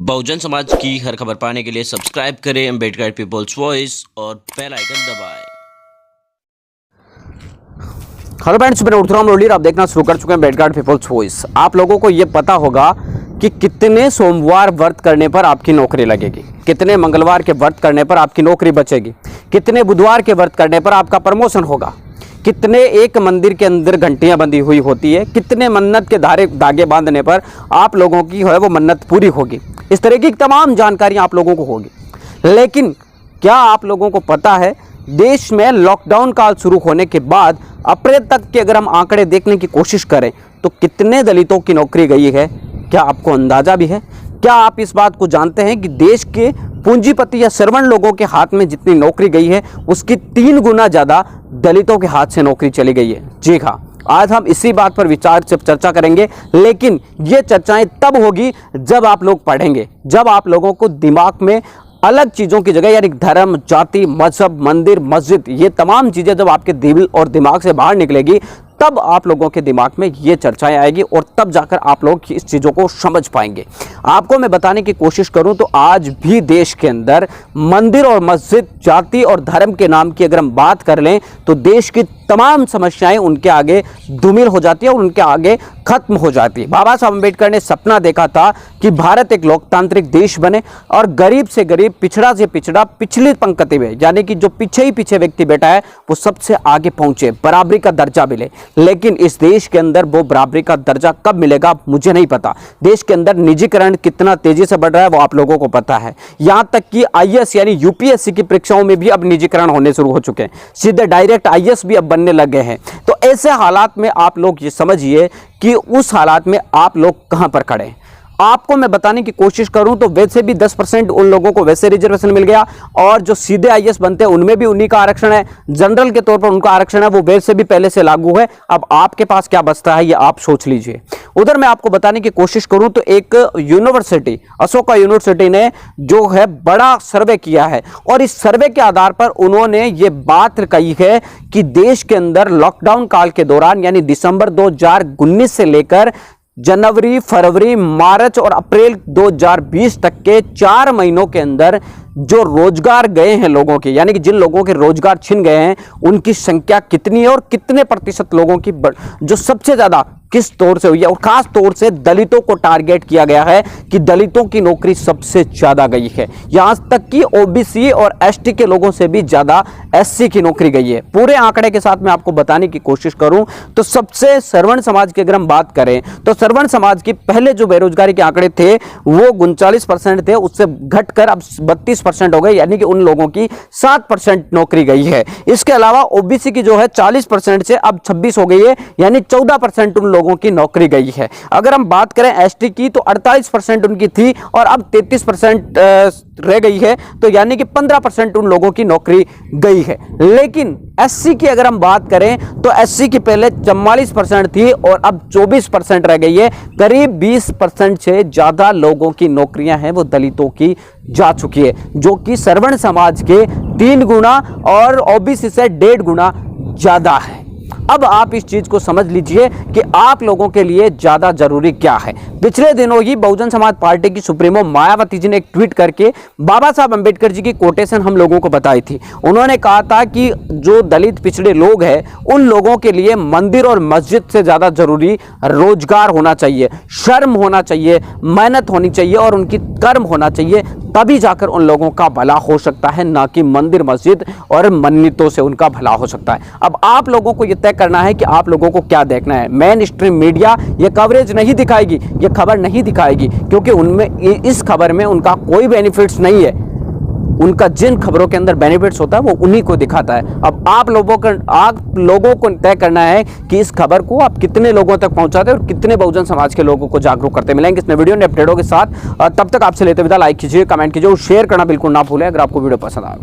बहुजन समाज की हर खबर पाने के लिए सब्सक्राइब करें अम्बेडकर पीपल्स वॉइस और बेल आइकन दबाएं। हेलो फ्रेंड्स, मैं उर्थराम रोली, आप देखना शुरू कर चुके हैं अम्बेडकर पीपल्स वॉइस। आप लोगों को ये पता होगा कि कितने सोमवार व्रत करने पर आपकी नौकरी लगेगी, कितने मंगलवार के व्रत करने पर आपकी नौकरी बचेगी, कितने बुधवार के व्रत करने पर आपका प्रमोशन होगा, कितने एक मंदिर के अंदर घंटियां बंधी हुई होती है, कितने मन्नत के धागे बांधने पर आप लोगों की है वो मन्नत पूरी होगी। इस तरह की तमाम जानकारियां आप लोगों को होगी। लेकिन क्या आप लोगों को पता है, देश में लॉकडाउन काल शुरू होने के बाद अप्रैल तक के अगर हम आंकड़े देखने की कोशिश करें तो कितने दलितों की नौकरी गई है? क्या आपको अंदाजा भी है? क्या आप इस बात को जानते हैं कि देश के पूंजीपति या श्रवण लोगों के हाथ में जितनी नौकरी गई है उसकी 3 गुना ज़्यादा दलितों के हाथ से नौकरी चली गई है? जी हाँ, आज हम इसी बात पर विचार से चर्चा करेंगे। लेकिन ये चर्चाएं तब होगी जब आप लोग पढ़ेंगे, जब आप लोगों को दिमाग में अलग चीज़ों की जगह यानी धर्म, जाति, मजहब, मंदिर, मस्जिद, ये तमाम चीज़ें जब आपके दिल और दिमाग से बाहर निकलेगी तब आप लोगों के दिमाग में ये चर्चाएं आएगी और तब जाकर आप लोग इस चीज़ों को समझ पाएंगे। आपको मैं बताने की कोशिश करूं तो आज भी देश के अंदर मंदिर और मस्जिद, जाति और धर्म के नाम की अगर हम बात कर लें तो देश की तमाम समस्याएं उनके आगे धूमिल हो जाती है और उनके आगे खत्म हो जाती है। बाबा साहब अम्बेडकर ने सपना देखा था कि भारत एक लोकतांत्रिक देश बने और गरीब से गरीब, पिछड़ा से पिछड़ा, पिछली पंक्ति में यानी कि जो पीछे ही पीछे व्यक्ति बैठा है वो सबसे आगे पहुंचे, बराबरी का दर्जा मिले। लेकिन इस देश के अंदर वो बराबरी का दर्जा कब मिलेगा मुझे नहीं पता। देश के अंदर निजीकरण कितना तेजी से बढ़ रहा है वो आप लोगों को पता है। यहां तक कि आईएएस यानी यूपीएससी की परीक्षाओं में भी अब निजीकरण होने शुरू हो चुके हैं, सीधे डायरेक्ट आईएएस भी अब बनने लगे हैं। तो ऐसे हालात में आप लोग ये समझिए कि उस हालात में आप लोग कहां पर खड़े हैं। आपको मैं बताने की कोशिश करूं तो वैसे भी 10% उन लोगों को वैसे रिजर्वेशन मिल गया और जो सीधे आईएएस बनते हैं उनमें भी उन्हीं का आरक्षण है, जनरल के तौर पर उनका आरक्षण है, वो वैसे भी पहले से लागू है। अब आपके पास क्या बचता है ये आप सोच लीजिए। उधर मैं आपको बताने की कोशिश करूं तो एक यूनिवर्सिटी, अशोका यूनिवर्सिटी ने जो है बड़ा सर्वे किया है और इस सर्वे के आधार पर उन्होंने ये बात कही है कि देश के अंदर लॉकडाउन काल के दौरान यानी दिसंबर 2019 से लेकर जनवरी, फरवरी, मार्च और अप्रैल 2020 तक के 4 महीनों के अंदर जो रोजगार गए हैं लोगों के, यानी कि जिन लोगों के रोजगार छिन गए हैं उनकी संख्या कितनी है और कितने प्रतिशत लोगों की जो सबसे ज्यादा किस तौर से हुई है। और खास तौर से दलितों को टारगेट किया गया है कि दलितों की नौकरी सबसे ज्यादा गई है, यहां तक कि ओबीसी और एसटी के लोगों से भी ज्यादा एससी की नौकरी गई है। पूरे आंकड़े के साथ मैं आपको बताने की कोशिश करूं तो सबसे श्रवण समाज की अगर हम बात करें तो श्रवण समाज की पहले जो बेरोजगारी के आंकड़े थे वो 39% थे, उससे घटकर अब 32% हो गए, यानी कि उन लोगों की 7% नौकरी गई है। इसके अलावा ओबीसी की जो है 40% से अब 26 हो गई है, यानी 14% उन लोगों की नौकरी गई है। अगर हम बात करें एसटी की तो 48% उनकी थी और अब 33% रह गई है, तो यानी कि 15% उन लोगों की नौकरी गई है। लेकिन एससी की अगर हम बात करें तो एससी की पहले 44% थी और अब 24% रह गई है। करीब 20% से ज्यादा लोगों की नौकरियां हैं वो दलितों की जा चुकी है, जो कि श्रवण समाज के 3 गुना और ओबीसी से 1.5 गुना ज्यादा है। अब आप इस चीज को समझ लीजिए कि आप लोगों के लिए ज्यादा जरूरी क्या है। पिछले दिनों ही बहुजन समाज पार्टी की सुप्रीमो मायावती जी ने एक ट्वीट करके बाबा साहब अम्बेडकर जी की कोटेशन हम लोगों को बताई थी। उन्होंने कहा था कि जो दलित पिछड़े लोग हैं उन लोगों के लिए मंदिर और मस्जिद से ज्यादा जरूरी रोजगार होना चाहिए, शर्म होना चाहिए, मेहनत होनी चाहिए और उनकी कर्म होना चाहिए, तभी जाकर उन लोगों का भला हो सकता है, ना कि मंदिर, मस्जिद और मन्नतों से उनका भला हो सकता है। अब आप लोगों को यह तय करना है कि आप लोगों को क्या देखना है। मेन स्ट्रीम मीडिया ये कवरेज नहीं दिखाएगी, ये खबर नहीं दिखाएगी, क्योंकि उनमें इस खबर में उनका कोई बेनिफिट्स नहीं है। उनका जिन खबरों के अंदर बेनिफिट्स होता है वो उन्हीं को दिखाता है। अब आप लोगों को तय करना है कि इस खबर को आप कितने लोगों तक पहुंचाते हैं और कितने बहुजन समाज के लोगों को जागरूक करते। मिलेंगे इस वीडियो ने अपडेटों के साथ, तब तक आपसे लेते विदा। लाइक कीजिए, कमेंट कीजिए और शेयर करना बिल्कुल ना भूलें अगर आपको वीडियो पसंद आए।